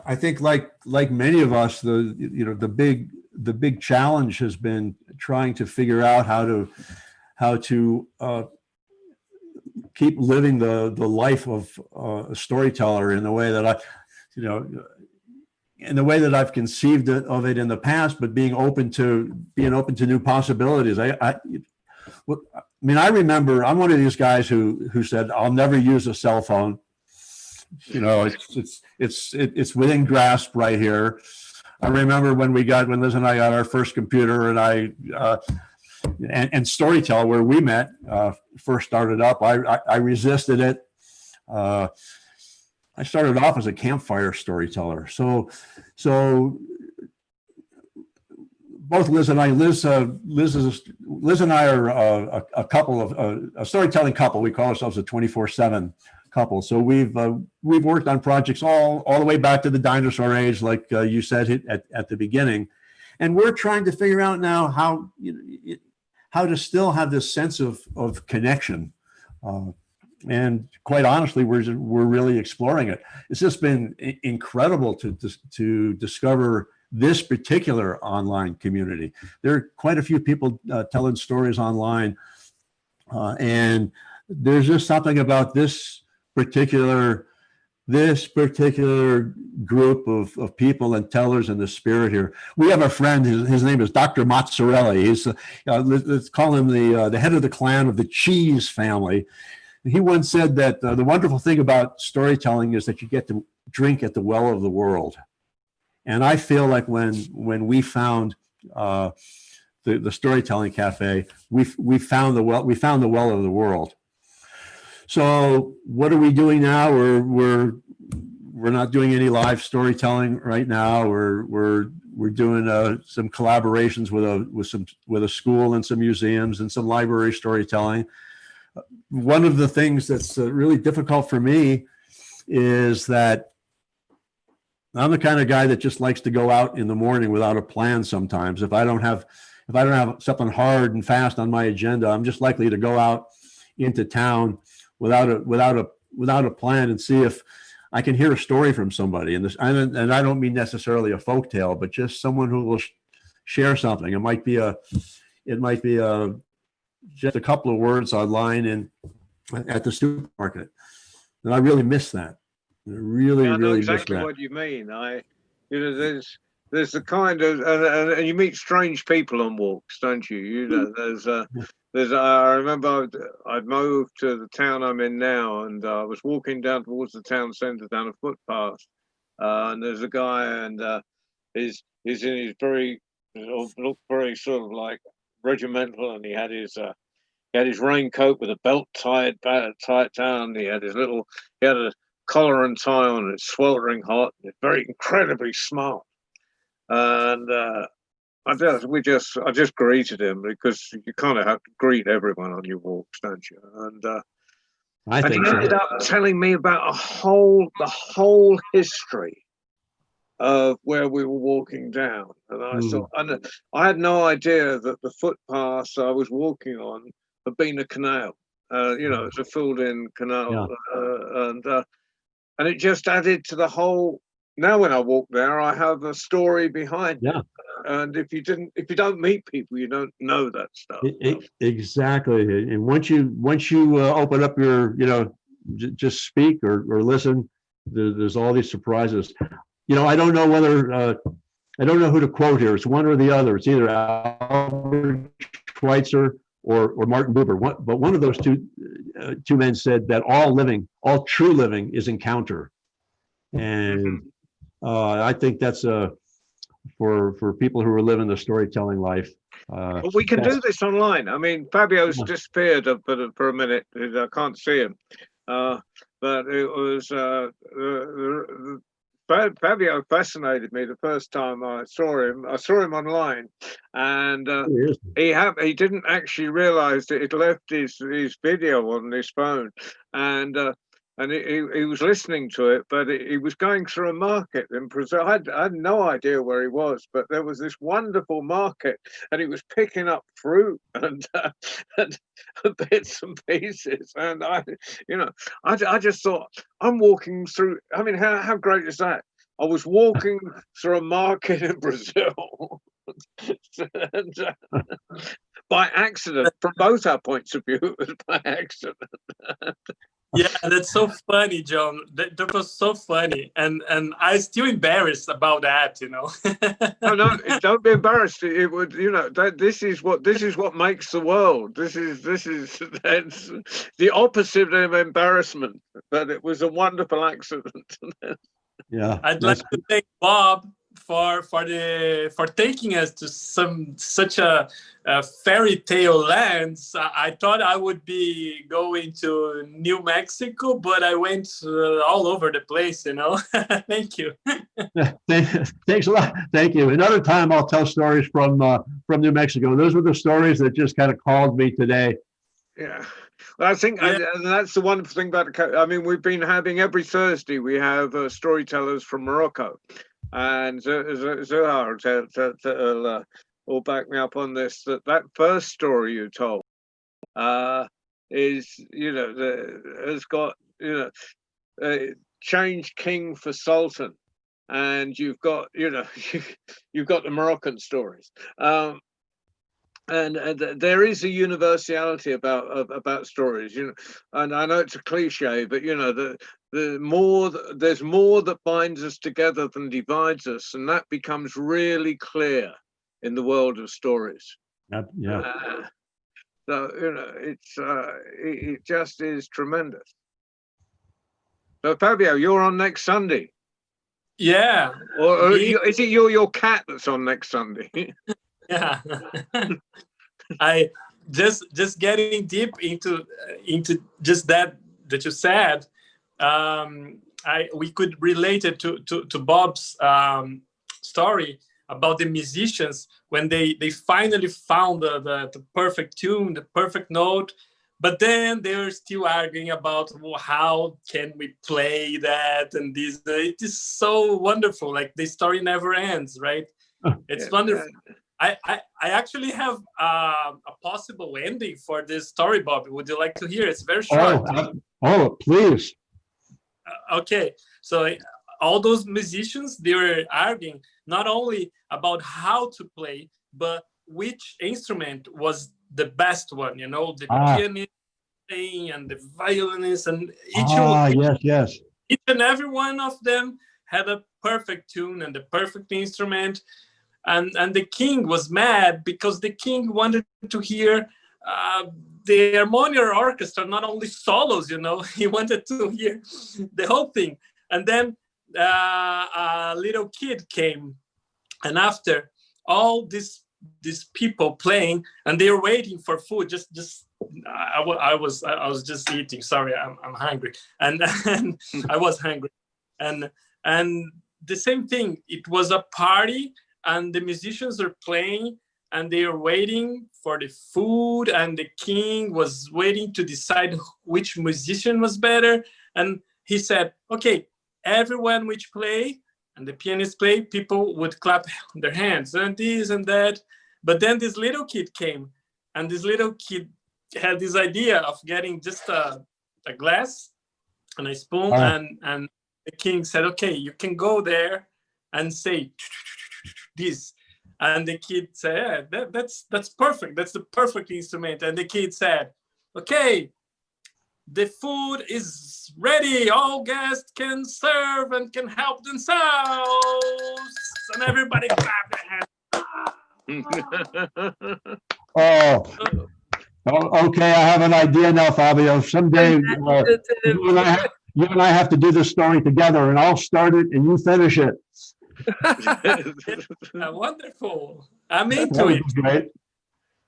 I think like many of us, the big challenge has been trying to figure out how to keep living the life of a storyteller in the way that I've conceived of it in the past, but being open to new possibilities. I remember I'm one of these guys who said, I'll never use a cell phone. It's within grasp right here. I remember when Liz and I got our first computer, and Storytel, where we met, first started up. I resisted it. I started off as a campfire storyteller. So both Liz and I are a couple of a storytelling couple. We call ourselves a 24/7 couple. So we've worked on projects all the way back to the dinosaur age, like you said at the beginning, and we're trying to figure out now how to still have this sense of connection. And quite honestly, we're really exploring it. It's just been incredible to discover this particular online community. There are quite a few people telling stories online, and there's just something about this particular group of people and tellers and the spirit here. We have a friend, his name is Dr. Mozzarella. He's let's call him the head of the clan of the cheese family. He once said that the wonderful thing about storytelling is that you get to drink at the well of the world. And I feel like when we found the Storytelling Cafe, we found the well of the world. So what are we doing now? We're not doing any live storytelling right now. We're doing some collaborations with a school and some museums and some library storytelling. One of the things that's really difficult for me is that I'm the kind of guy that just likes to go out in the morning without a plan sometimes. If I don't have something hard and fast on my agenda, I'm just likely to go out into town without a plan and see if I can hear a story from somebody. And I don't mean necessarily a folktale, but just someone who will share something. It might be just a couple of words online at the supermarket. And I really miss that. I really know miss exactly that. what you mean. There's the kind of, and you meet strange people on walks, don't you? I remember I'd moved to the town I'm in now, and I was walking down towards the town centre down a footpath, and there's a guy, and he's in his looked very sort of like regimental, and he had his raincoat with a belt tied down. He had collar and tie on. It's sweltering hot. It's very incredibly smart, and I just greeted him because you kind of have to greet everyone on your walks, don't you? I And he think so. ended up telling me about the whole history of where we were walking down. And I thought, and I had no idea that the footpath I was walking on had been a canal. It's a filled-in canal, and it just added to the whole. Now, when I walk there, I have a story behind it. And if you don't meet people, you don't know that stuff. Exactly. And once you open up your, just speak or listen, there's all these surprises. I don't know I don't know who to quote here. It's one or the other. It's either Albert Schweitzer or Martin Buber. But one of those two men said that all true living is encounter. And I think that's for people who are living the storytelling life. But we can do this online. I mean, Fabio's disappeared for a minute. I can't see him. But it was Fabio fascinated me the first time I saw him. I saw him online, and he didn't actually realize that he'd left his video on his phone, and he was listening to it, but he was going through a market in Brazil. I had no idea where he was, but there was this wonderful market, and he was picking up fruit and bits and pieces. And I just thought, I'm walking through. I mean, how great is that? I was walking through a market in Brazil. And, by accident, from both our points of view, it was by accident. Yeah, that's so funny, John. That was so funny, and I'm still embarrassed about that. No, don't be embarrassed. It would, this is what makes the world. That's the opposite of embarrassment. But it was a wonderful accident. Yeah, I'd like to thank Bob for taking us to such a fairy tale lands. I thought I would be going to New Mexico, but I went all over the place. Thank you. Thanks a lot. Thank you. Another time I'll tell stories from New Mexico. Those were the stories that just kind of called me today. Yeah. Well, I think and that's the wonderful thing about it. I mean, we've been having every Thursday, we have storytellers from Morocco. And Zuhar will back me up on this, that first story you told is, has got, changed king for sultan. And you've got, you've got the Moroccan stories. And there is a universality about stories, and I know it's a cliche, but there's more that binds us together than divides us, and that becomes really clear in the world of stories. Yeah. So it just is tremendous. So Fabio, you're on next Sunday. Yeah. Or is it your cat that's on next Sunday? Yeah. I just getting deep into just that you said. We could relate it to Bob's story about the musicians when they finally found the perfect tune, the perfect note, but then they're still arguing about how can we play that and this. It is so wonderful. Like the story never ends, right? It's wonderful. I actually have a possible ending for this story, Bob. Would you like to hear? It's very short. Oh, please. Okay, so all those musicians, they were arguing not only about how to play, but which instrument was the best one. The pianist playing and the violinist, and each and every one of them had a perfect tune and the perfect instrument. And the king was mad because the king wanted to hear the harmonium orchestra, not only solos, he wanted to hear the whole thing. And then a little kid came, and after all these these people playing, and they're waiting for food. I was just eating. Sorry, I'm hungry, and I was hungry, and the same thing. It was a party, and the musicians are playing, and they are waiting for the food, and the king was waiting to decide which musician was better, and he said, "Okay, everyone which play." And the pianist played, people would clap their hands and this and that. But then this little kid came, and this little kid had this idea of getting just a glass and a spoon. And the king said, "Okay, you can go there and say this." And the kid said, "Yeah, that's perfect. That's the perfect instrument." And the kid said, "Okay, the food is ready. All guests can serve and can help themselves." And everybody clapped their hands. Oh, okay. I have an idea now, Fabio. Someday you and I have to do this story together, and I'll start it and you finish it. Wonderful. I'm into it. Great.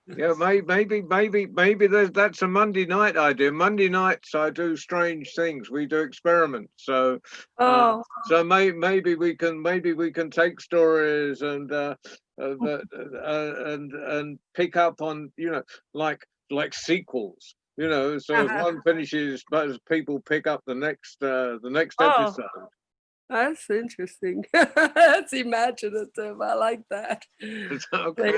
Yeah, maybe that's a Monday night idea. Monday nights I do strange things. We do experiments. So maybe we can take stories and pick up on, you know, like sequels. You know, so if one finishes, but people pick up the next episode. That's interesting. That's imaginative. I like that. Okay.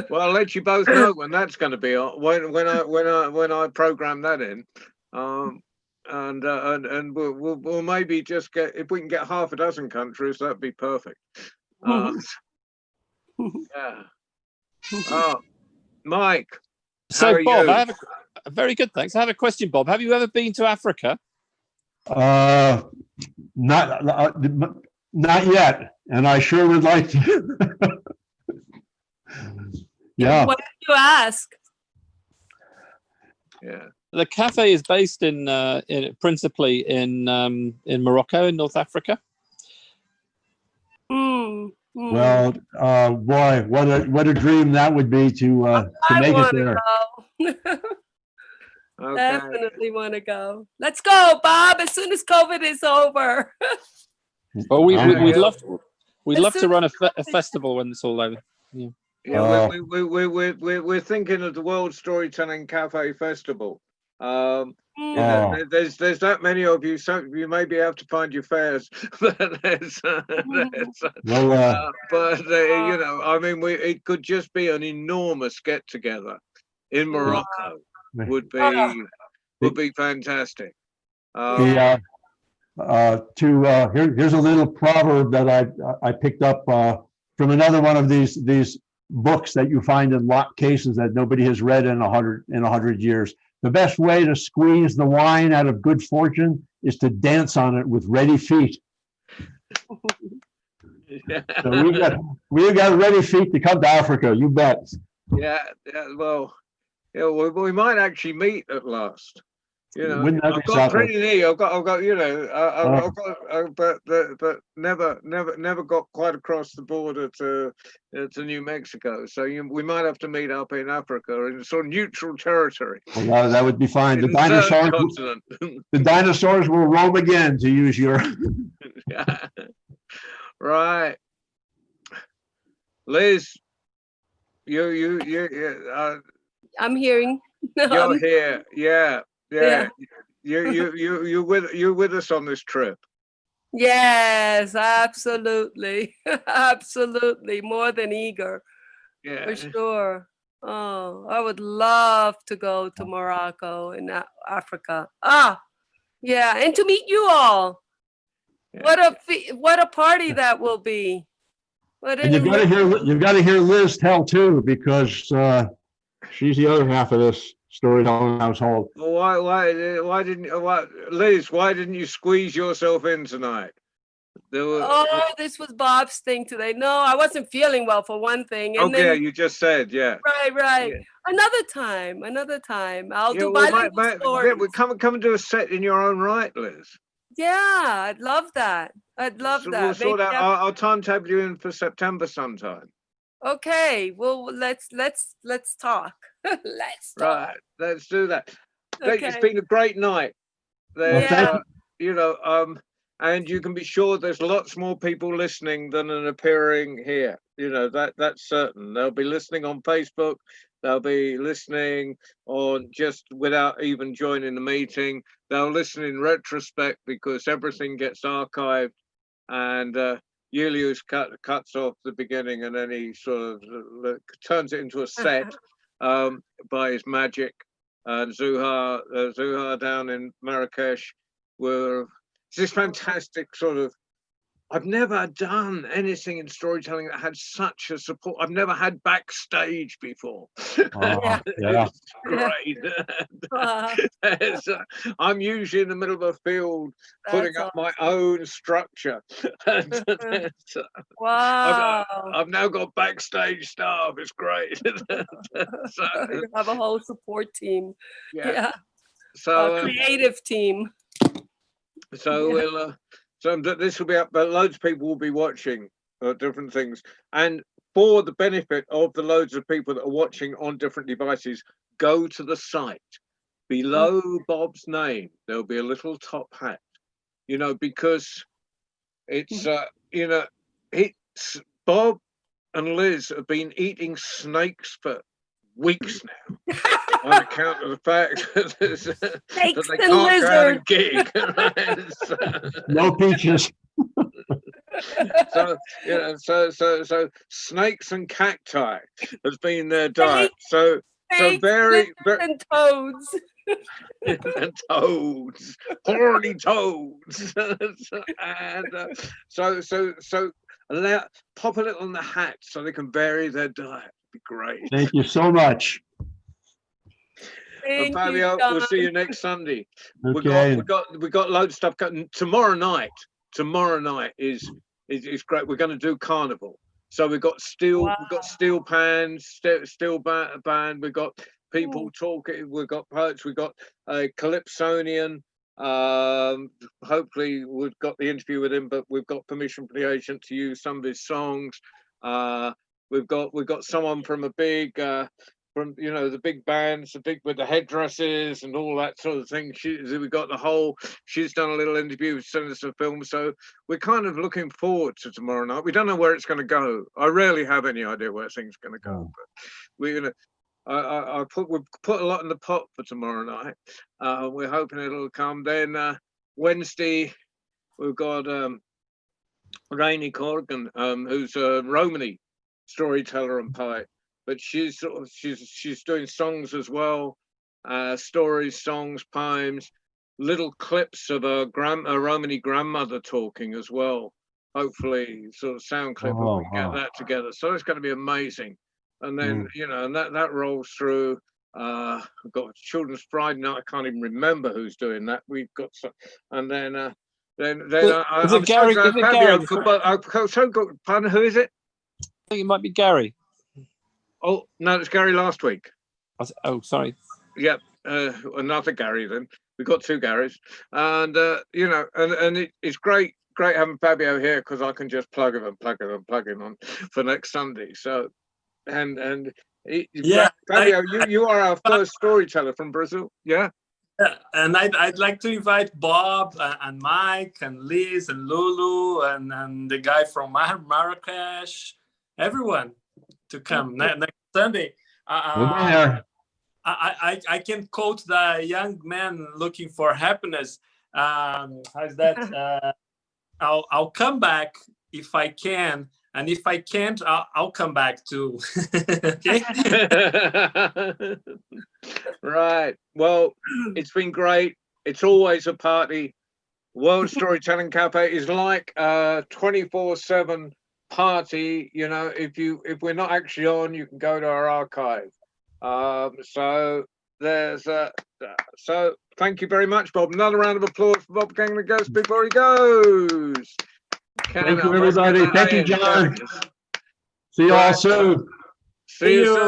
Well, I'll let you both know when that's going to be on. When I program that in, and we'll maybe just get, if we can get half a dozen countries, that'd be perfect. Yeah. Oh, Mike. So Bob, I have a very good, thanks. I have a question, Bob. Have you ever been to Africa? Not yet, and I sure would like to. Yeah. Why did you ask? Yeah. The cafe is based principally in Morocco, in North Africa. Well, boy, what a dream that would be to make it there. Okay. Definitely want to go. Let's go, Bob, as soon as COVID is over. Well, we'd love to run a festival when it's all over. Yeah. Yeah, we're thinking of the World Storytelling Cafe Festival. There's that many of you, so you may be able to find your fares. But you know, I mean, it could just be an enormous get together in Morocco. Would be fantastic. Here's a little proverb that I picked up from another one of these books that you find in locked cases that nobody has read in 100 years. The best way to squeeze the wine out of good fortune is to dance on it with ready feet. So we got ready feet to come to Africa. You bet. Yeah. Well, yeah, we might actually meet at last. You know, I've got pretty near. I've got. You know, but never got quite across the border to New Mexico. So we might have to meet up in Africa in sort of neutral territory. Well, that would be fine. The dinosaurs will roam again, to use your. Yeah. Right, Liz. I'm hearing. You're here. Yeah. You with us on this trip? Yes, absolutely. Absolutely, more than eager. Yeah, for sure. Oh, I would love to go to Morocco in Africa. Yeah, and to meet you all. Yeah. What a party that will be. And you've got to hear Liz tell too, because she's the other half of this storytelling household. Well, why didn't Liz? Why didn't you squeeze yourself in tonight? This was Bob's thing today. No, I wasn't feeling well for one thing. And then, you just said, yeah. Right. Yeah. Another time. I'll do bilingual stories. We'll come and do a set in your own right, Liz. Yeah, I'd love that. We'll sort out. I'll timetable you in for September sometime. Okay. Well, let's talk. Let's talk. Right, let's do that. It's Okay. been a great night. Well, There's, thank you know, and you can be sure there's lots more people listening than an appearing here. You know, that's certain. They'll be listening on Facebook. They'll be listening on just without even joining the meeting. They'll listen in retrospect because everything gets archived, and Julius cuts off the beginning, and then he sort of turns it into a set by his magic. And Zuhar down in Marrakesh were this fantastic sort of. I've never done anything in storytelling that had such a support. I've never had backstage before. Yeah. It's great. I'm usually in the middle of a field putting up my own structure. Wow. I've now got backstage staff. It's great. You have a whole support team. Yeah. A So creative team. So we'll. So this will be up, but loads of people will be watching different things. And for the benefit of the loads of people that are watching on different devices, go to the site. Below Bob's name, there'll be a little top hat. You know, because it's it's Bob and Liz have been eating snakes for weeks now. On account of the fact that they can't go out and gig. No peaches. So snakes and cacti has been their diet. So very and toads. and toads, horny toads, and pop a little on the hat so they can vary their diet. It'd be great. Thank you so much. And Fabio, we'll see you next Sunday. Okay. We got loads of stuff coming tomorrow night. Tomorrow night is great. We're going to do carnival. So we've got steel pans, steel band. We've got people talking. We've got poets. We've got a Calypsonian. Hopefully we've got the interview with him, but we've got permission from the agent to use some of his songs. We've got someone from a big. From the big bands, the big with the headdresses and all that sort of thing. We got the whole. She's done a little interview, sent us a film, so we're kind of looking forward to tomorrow night. We don't know where it's going to go. I rarely have any idea where things are going to go, but we're gonna. We put a lot in the pot for tomorrow night. We're hoping it'll come. Then Wednesday we've got Rainey Corrigan, who's a Romany storyteller and poet. But she's doing songs as well, stories, songs, poems, little clips of a Romany grandmother talking as well. Hopefully, sort of sound clip, we can get that together. So it's going to be amazing. And then and that rolls through. We've got Children's Friday night. I can't even remember who's doing that. We've got some, and then I'm so glad Fabio. Pardon, who is it? I think it might be Gary. Oh no, it's Gary last week. Oh, sorry. Yep, another Gary. Then we got two Garys, and it's great having Fabio here because I can just plug him on for next Sunday. So, Fabio, you are our first storyteller from Brazil. Yeah. Yeah, and I'd like to invite Bob and Mike and Liz and Lulu and the guy from Marrakesh, everyone to come next Sunday. I can quote the young man looking for happiness. How's that? I'll come back if I can, and if I can't, I'll come back too. Okay. Right. Well, it's been great. It's always a party. World Storytelling Cafe is like a 24/7 party. If we're not actually on, you can go to our archive. So thank you very much, Bob. Another round of applause for Bob Gang the Ghost before he goes. Thank you, everybody. Thank you, John. See you all soon. See you soon.